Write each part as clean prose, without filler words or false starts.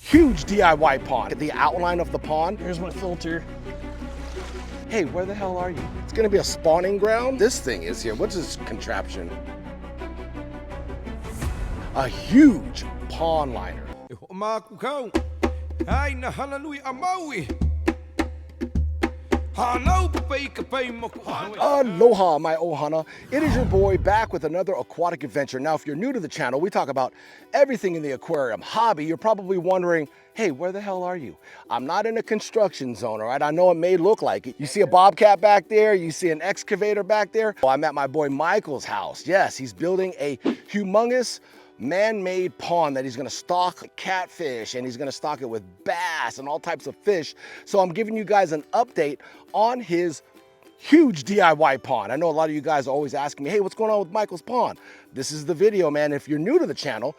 huge DIY pond. The outline of the pond. Here's my filter. Hey, where the hell are you? It's gonna be a spawning ground. This thing is here. What's this contraption? A huge pond liner. Hana Hui A Maui. Aloha, my ohana. It is your boy back with another aquatic adventure. Now, if you're new to the channel, we talk about everything in the aquarium hobby. You're probably wondering, hey, where the hell are you? I'm not in a construction zone, all right? I know it may look like it. You see a bobcat back there? You see an excavator back there? Well, I'm at my boy Michael's house. Yes, he's building a humongous man-made pond that he's gonna stock catfish, and he's gonna stock it with bass and all types of fish. So I'm giving you guys an update on his huge DIY pond. I know a lot of you guys are always asking me, hey, what's going on with Michael's pond? This is the video, man. If you're new to the channel,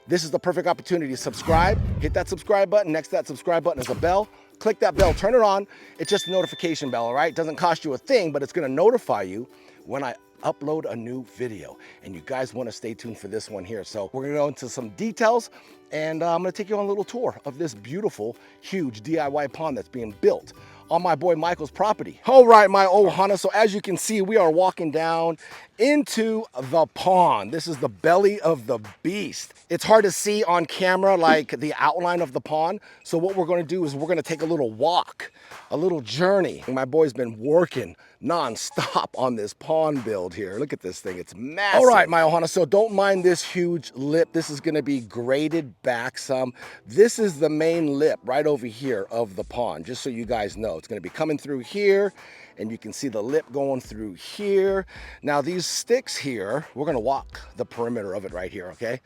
this is the perfect opportunity to subscribe. Hit that subscribe button. Next to that subscribe button is a bell. Click that bell, turn it on. It's just a notification bell, all right? It doesn't cost you a thing, but it's gonna notify you when I upload a new video, and you guys want to stay tuned for this one here. So we're gonna go into some details, and I'm gonna take you on a little tour of this beautiful, huge DIY pond that's being built on my boy Michael's property. All right, my ohana. So as you can see, we are walking down into the pond. This is the belly of the beast. It's hard to see on camera, like the outline of the pond. So what we're gonna do is we're gonna take a little walk, a little journey. My boy's been working non-stop on this pond build here. Look at this thing, it's massive. All right, my ohana, so don't mind this huge lip. This is gonna be graded back some. This is the main lip right over here of the pond, just so you guys know. It's gonna be coming through here, and you can see the lip going through here. Now these sticks here, we're gonna walk the perimeter of it right here, okay?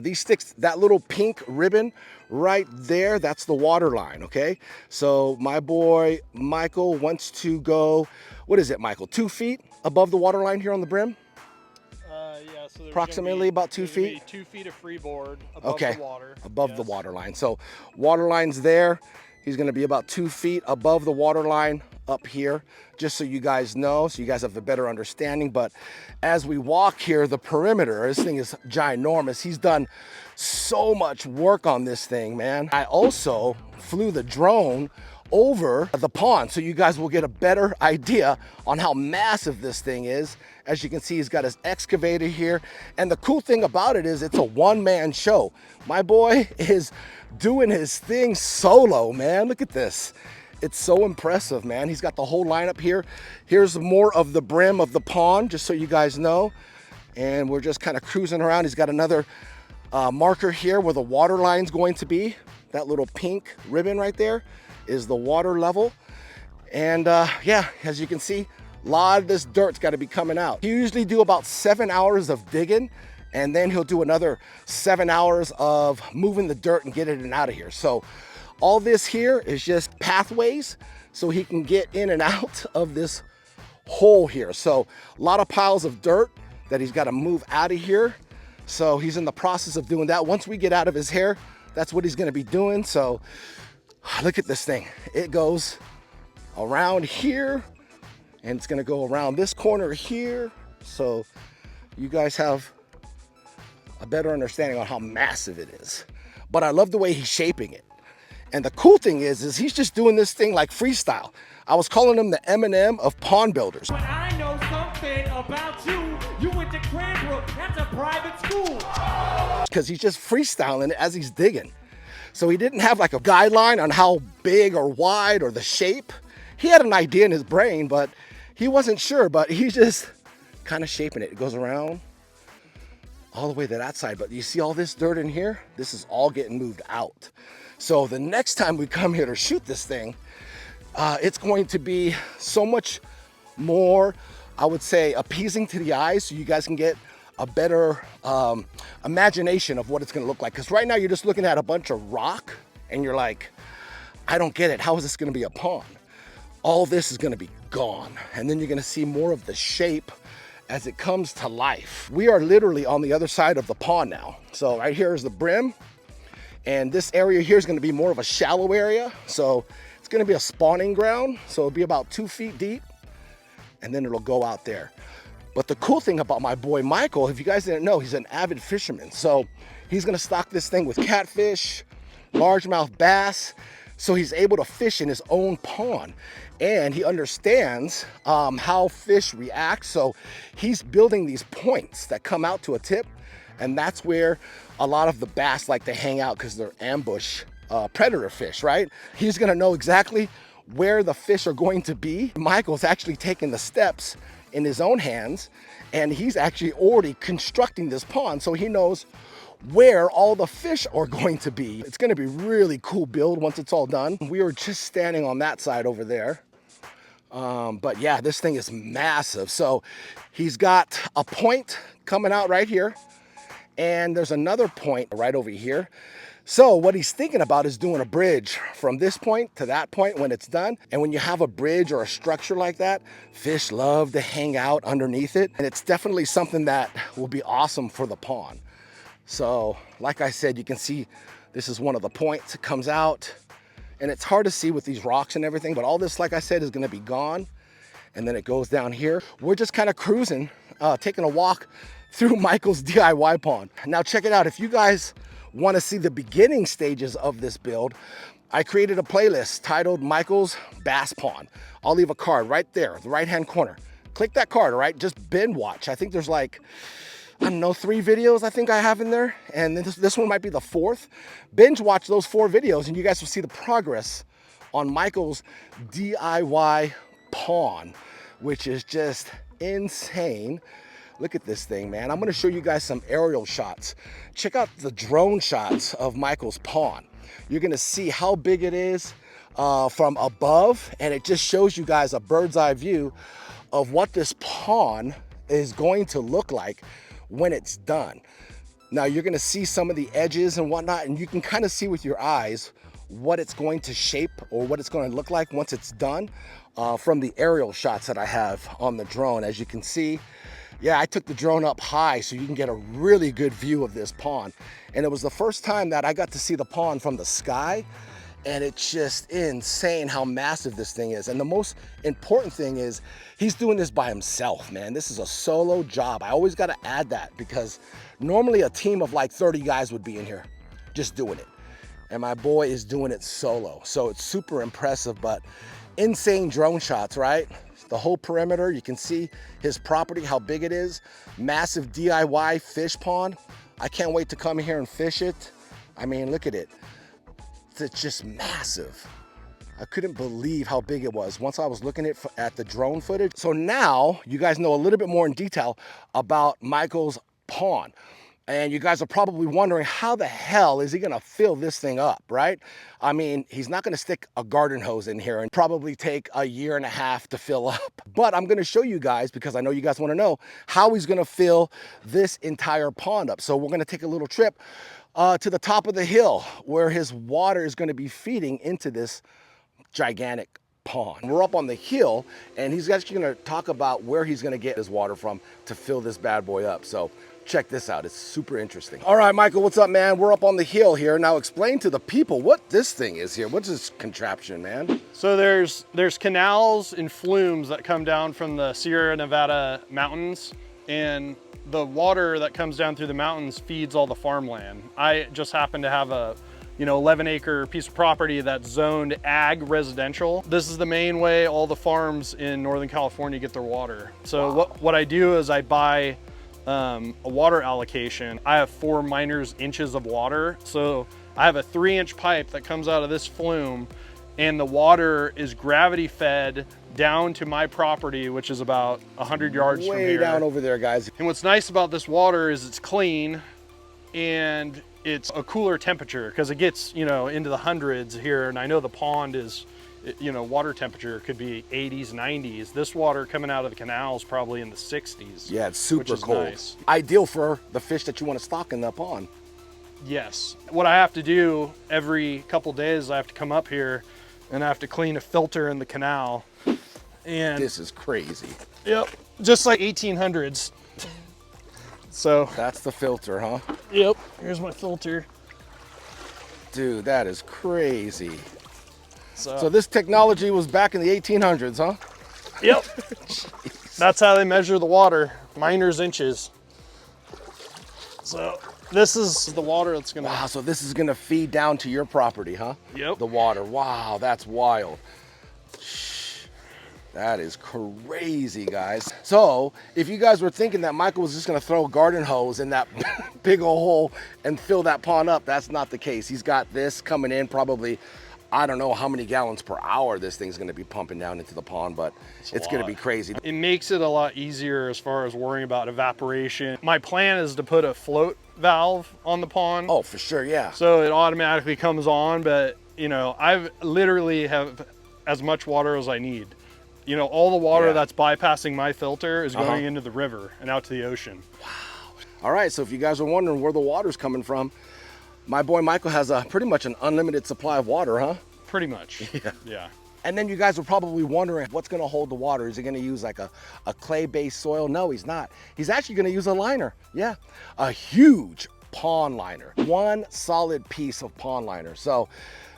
These sticks, that little pink ribbon right there, that's the water line, okay? So my boy Michael wants to go, what is it, Michael, 2 feet above the water line here on the brim? Yeah, so approximately about 2 feet? 2 feet of freeboard above the water. Above the water line. So water line's there. He's gonna be about 2 feet above the water line up here, just so you guys know, so you guys have a better understanding. But as we walk here, the perimeter, this thing is ginormous. He's done so much work on this thing, man. I also flew the drone over the pond, so you guys will get a better idea on how massive this thing is. As you can see, he's got his excavator here, and the cool thing about it is it's a one-man show. My boy is doing his thing solo, man. Look at this. It's so impressive, man. He's got the whole lineup here. Here's more of the brim of the pond, just so you guys know. And we're just kind of cruising around. He's got another marker here where the water line's going to be. That little pink ribbon right there is the water level. And yeah, as you can see, a lot of this dirt's got to be coming out. He usually do about 7 hours of digging, and then he'll do another 7 hours of moving the dirt and getting it out of here. So all this here is just pathways so he can get in and out of this hole here. So a lot of piles of dirt that he's got to move out of here. So he's in the process of doing that. Once we get out of his hair, that's what he's going to be doing. So look at this thing. It goes around here, and it's going to go around this corner here. So you guys have a better understanding on how massive it is. But I love the way he's shaping it. And the cool thing is he's just doing this thing like freestyle. I was calling him the Eminem of pond builders. But I know something about you. You went to Cranbrook. That's a private school. Because he's just freestyling as he's digging. So he didn't have like a guideline on how big or wide or the shape. He had an idea in his brain, but he wasn't sure. But he's just kind of shaping it. It goes around all the way to that side. But you see all this dirt in here? This is all getting moved out. So the next time we come here to shoot this thing, it's going to be so much more, I would say, appeasing to the eyes, so you guys can get a better imagination of what it's gonna look like. Because right now you're just looking at a bunch of rock and you're like, I don't get it. How is this gonna be a pond? All this is gonna be gone. And then you're gonna see more of the shape as it comes to life. We are literally on the other side of the pond now. So right here is the brim. And this area here is going to be more of a shallow area. So it's going to be a spawning ground. So it'll be about 2 feet deep, and then it'll go out there. But the cool thing about my boy Michael, if you guys didn't know, he's an avid fisherman. So he's going to stock this thing with catfish, largemouth bass. So he's able to fish in his own pond, and he understands how fish react. So he's building these points that come out to a tip, and that's where a lot of the bass like to hang out because they're ambush predator fish, right? He's gonna know exactly where the fish are going to be. Michael's actually taking the steps in his own hands, and he's actually already constructing this pond so he knows where all the fish are going to be. It's gonna be really cool build once it's all done. We were just standing on that side over there. But yeah, this thing is massive. So he's got a point coming out right here, and there's another point right over here. So what he's thinking about is doing a bridge from this point to that point when it's done. And when you have a bridge or a structure like that, fish love to hang out underneath it. And it's definitely something that will be awesome for the pond. So like I said, you can see this is one of the points. It comes out, and it's hard to see with these rocks and everything, but all this, like I said, is gonna be gone. And then it goes down here. We're just kind of cruising, taking a walk through Michael's DIY pond. Now check it out. If you guys want to see the beginning stages of this build, I created a playlist titled Michael's Bass Pond. I'll leave a card right there, the right-hand corner. Click that card, all right? Just binge watch. I think there's like, I don't know, 3 videos I think I have in there, and this one might be the 4th. Binge watch those 4 videos, and you guys will see the progress on Michael's DIY pond, which is just insane. Look at this thing, man. I'm gonna show you guys some aerial shots. Check out the drone shots of Michael's pond. You're gonna see how big it is from above, and it just shows you guys a bird's eye view of what this pond is going to look like when it's done. Now you're gonna see some of the edges and whatnot, and you can kind of see with your eyes what it's going to shape or what it's going to look like once it's done from the aerial shots that I have on the drone. As you can see, yeah, I took the drone up high so you can get a really good view of this pond. And it was the first time that I got to see the pond from the sky, and it's just insane how massive this thing is. And the most important thing is he's doing this by himself, man. This is a solo job. I always got to add that, because normally a team of like 30 guys would be in here just doing it. And my boy is doing it solo. So it's super impressive, but insane drone shots, right? The whole perimeter, you can see his property, how big it is. Massive DIY fish pond. I can't wait to come here and fish it. I mean, look at it. It's just massive. I couldn't believe how big it was once I was looking at the drone footage. So now you guys know a little bit more in detail about Michael's pond. And you guys are probably wondering, how the hell is he gonna fill this thing up, right? I mean, he's not gonna stick a garden hose in here and probably take a year and a half to fill up. But I'm gonna show you guys, because I know you guys wanna know, how he's gonna fill this entire pond up. So we're gonna take a little trip to the top of the hill where his water is gonna be feeding into this gigantic pond. We're up on the hill, and he's actually gonna talk about where he's gonna get his water from to fill this bad boy up. So check this out, it's super interesting. All right, Michael, what's up, man? We're up on the hill here. Now explain to the people what this thing is here. What's this contraption, man? So there's canals and flumes that come down from the Sierra Nevada mountains, and the water that comes down through the mountains feeds all the farmland. I just happen to have a 11-acre piece of property that's zoned ag residential. This is the main way all the farms in Northern California get their water. So wow. What I do is I buy a water allocation. I have 4 miners inches of water. So I have a 3-inch pipe that comes out of this flume, and the water is gravity fed down to my property, which is about 100 yards from here. Way down over there, guys. And what's nice about this water is it's clean, and it's a cooler temperature, because it gets, into the hundreds here. And I know the pond is, water temperature could be 80s, 90s. This water coming out of the canal is probably in the 60s. Yeah, it's super cold. Nice. Ideal for the fish that you want to stock in the pond. Yes. What I have to do every couple days, I have to come up here and I have to clean a filter in the canal. And this is crazy. Yep, just like 1800s. So that's the filter, huh? Yep, here's my filter. Dude, that is crazy. So this technology was back in the 1800s, huh? Yep. That's how they measure the water, miners inches. So This is the water that's gonna. Wow, so this is gonna feed down to your property, huh? Yep. The water, wow, that's wild. That is crazy, guys. So if you guys were thinking that Michael was just gonna throw a garden hose in that big old hole and fill that pond up, that's not the case. He's got this coming in probably, I don't know how many gallons per hour this thing's gonna be pumping down into the pond, but it's gonna be crazy. It makes it a lot easier as far as worrying about evaporation. My plan is to put a float valve on the pond. Oh, for sure, yeah. So it automatically comes on, but you know, I've literally have as much water as I need. You know, all the water that's bypassing my filter is going into the river and out to the ocean. Wow. All right, so if you guys are wondering where the water's coming from, my boy Michael has pretty much an unlimited supply of water, huh? Pretty much, yeah. And then you guys are probably wondering what's gonna hold the water. Is he gonna use like a clay-based soil? No, he's not. He's actually gonna use a liner, yeah. A huge pond liner, one solid piece of pond liner. So,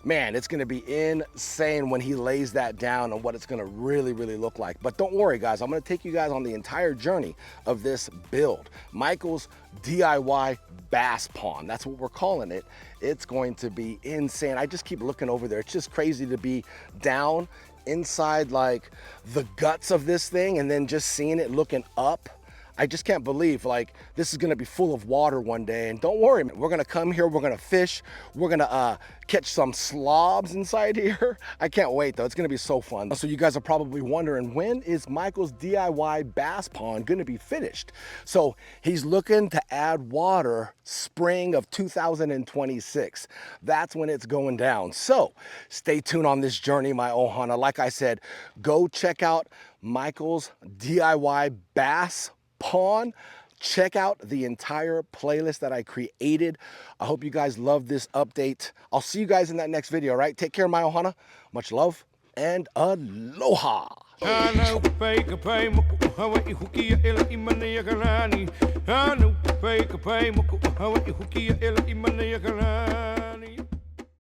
man, it's gonna be insane when he lays that down and what it's gonna really look like. But don't worry, guys, I'm gonna take you guys on the entire journey of this build. Michael's DIY bass pond, that's what we're calling it. It's going to be insane. I just keep looking over there. It's just crazy to be down inside like the guts of this thing and then just seeing it looking up. I just can't believe like this is gonna be full of water one day. And don't worry, man, we're gonna come here, we're gonna fish, we're gonna catch some slobs inside here. I can't wait though, it's gonna be so fun. So you guys are probably wondering, when is Michael's DIY bass pond gonna be finished? So he's looking to add water spring of 2026. That's when it's going down. So stay tuned on this journey, my ohana. Like I said, go check out Michael's DIY bass pond. Check out the entire playlist that I created. I hope you guys love this update. I'll see you guys in that next video, right? Take care, my ohana. Much love and aloha. Hana Hui A Maui.